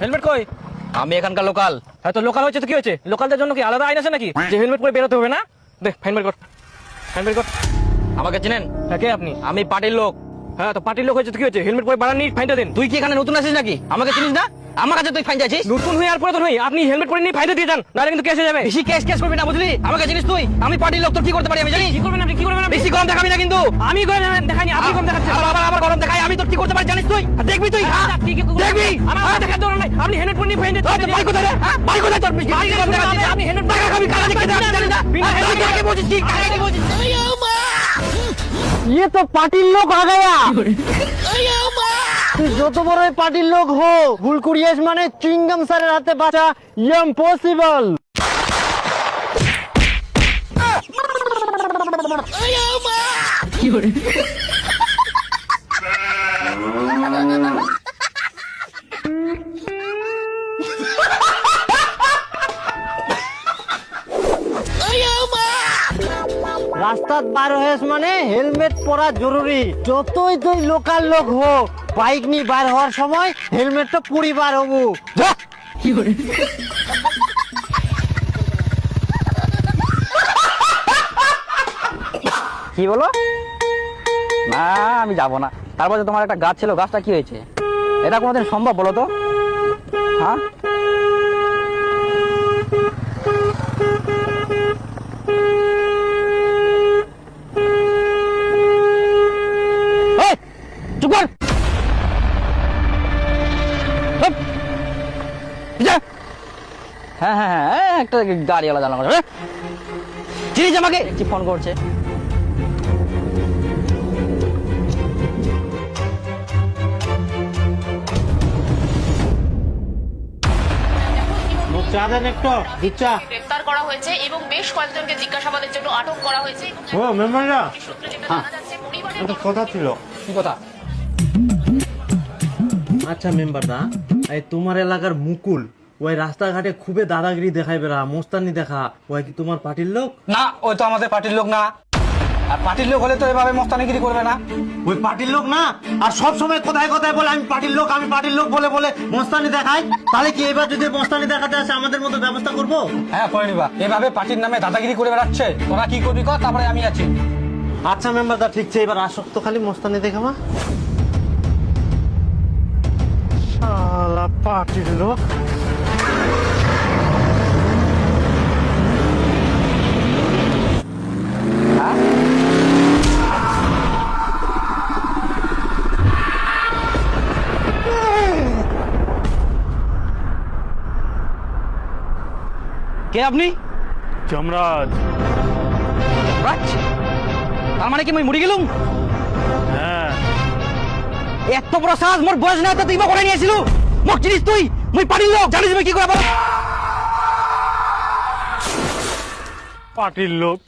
Helmet কই? আমি এখানকার লোকাল। হ্যাঁ তো লোকাল হচ্ছে তো কি হয়েছে? লোকালদের জন্য কি আলাদা আইন আছে নাকি যে হেলমেট পরে বেরোতে হবে না? দে ফাইন বের কর, ফাইন বের কর। আমাকে চিনেন? হ্যাঁ কে আপনি? আমি পার্টির লোক। হ্যাঁ তো পার্টির লোক হয়েছে তো কি হয়েছে? হেলমেট পরে বাড়াননি, ফাইনটা দেন। তুই কি এখানে নতুন আছিস নাকি? আমাকে চিনিস না? আমার কাছে তুই ফাইন চাইছিস? নতুন হয়ে আর পুরাতন হই, আপনি হেলমেট পরে নিয়ে ফাইনটা দিয়ে যান, নাহলে কিন্তু কেস হয়ে যাবে। বেশি কেস কেস করবি না, বুঝলি? আমাকে চিনিস তুই? আমি পার্টির লোক, তোর কি করতে পারি আমি জানি। কি করবেন আপনি? কি করবেন আপনি? বেশি গরম দেখাবি না কিন্তু। আমি করে দেখাইনি, আপনি কম দেখাচ্ছেন। আবার গরম দেখাই, আমি তোর কি করতে পারি জানিস তুই? দেখবি তুই? দেখবি? আমার দেখার দরকার নাই, আপনি হেলমেট পরে নিয়ে ফাইন দিতে। ভাই কোথায় রে? ভাই কোথায় তোর? বেশি গরম দেখাচ্ছিস। আপনি হেলমেট টাকা খাবি, কারা দেখে জানিস না? তুই কাকে বলছিস? কি কাকে বলছিস? ये तो पार्टी लोग आ गया। তুই যত বড় পার্টির লোক হো, ভুল করিয়াস মানে চুইংগাম স্যারের হাতে বাঁচা ইম্পসিবল। রাস্তাত বার হয়েছ মানে হেলমেট পরা জরুরি। যতই তুই লোকাল লোক হো, বাইক নিয়ে বার হওয়ার সময় হেলমেটটা পুরি বার হবো। কি বলো? না আমি যাবো না। তারপর যে তোমার একটা গাছ ছিল, গাছটা কি হয়েছে? এটা কোনোদিন সম্ভব বলো তো? হ্যাঁ, এই, চুপ কর। চুপ। যা। হ্যাঁ হ্যাঁ হ্যাঁ, একটা গাড়িওয়ালা জানা করে চিনিস আমাকে? ফোন করছে। চা দেন একটু, দিচ্ছা। গ্রেফতার করা হয়েছে এবং বেশ কয়েকজনকে জিজ্ঞাসাবাদের জন্য আটক করা হয়েছে। ও মেম্বাররা, সূত্রে যেটা হ্যাঁ। জানা যাচ্ছে, পরিবারের একটা কথা ছিল। কি কথা? আচ্ছা মেম্বাররা, এই তোমার এলাকার মুকুল ওই রাস্তাঘাটে খুবই দাদাগিরি দেখাই বেড়া, মোস্তানি দেখা, ওই কি তোমার পার্টির লোক? না, ওই তো আমাদের পার্টির লোক না। আর পার্টির লোক হলে তো এভাবে মস্তানিগিরি করবে না। ওই পার্টির লোক না, আর সব সময় কোথায় কোথায় বলে আমি পার্টির লোক, আমি পার্টির লোক বলে বলে মোস্তানি দেখায়। তাহলে কি এবার যদি মোস্তানি দেখাতে আসে আমাদের মতো ব্যবস্থা করবো? হ্যাঁ করে নিবা। এভাবে পার্টির নামে দাদাগিরি করে বেড়াচ্ছে, তোরা কি করবি কর, তারপরে আমি আছি। আচ্ছা মেম্বারদা, ঠিক আছে, এবার আসক্ত খালি মোস্তানি দেখাবা। শালা পার্টির লোক। হ্যাঁ, কে আপনি? যমরাজ। রাজ? তার মানে কি আমি মরে গেলুম? হ্যাঁ, এত বড় সাহস, মোর বয়স না তো তুই বা করে নিয়েছিল? মোক চিনিস তুই? মুই পার্টির লোক, জানিস আমি কি করে বল? পার্টির লোক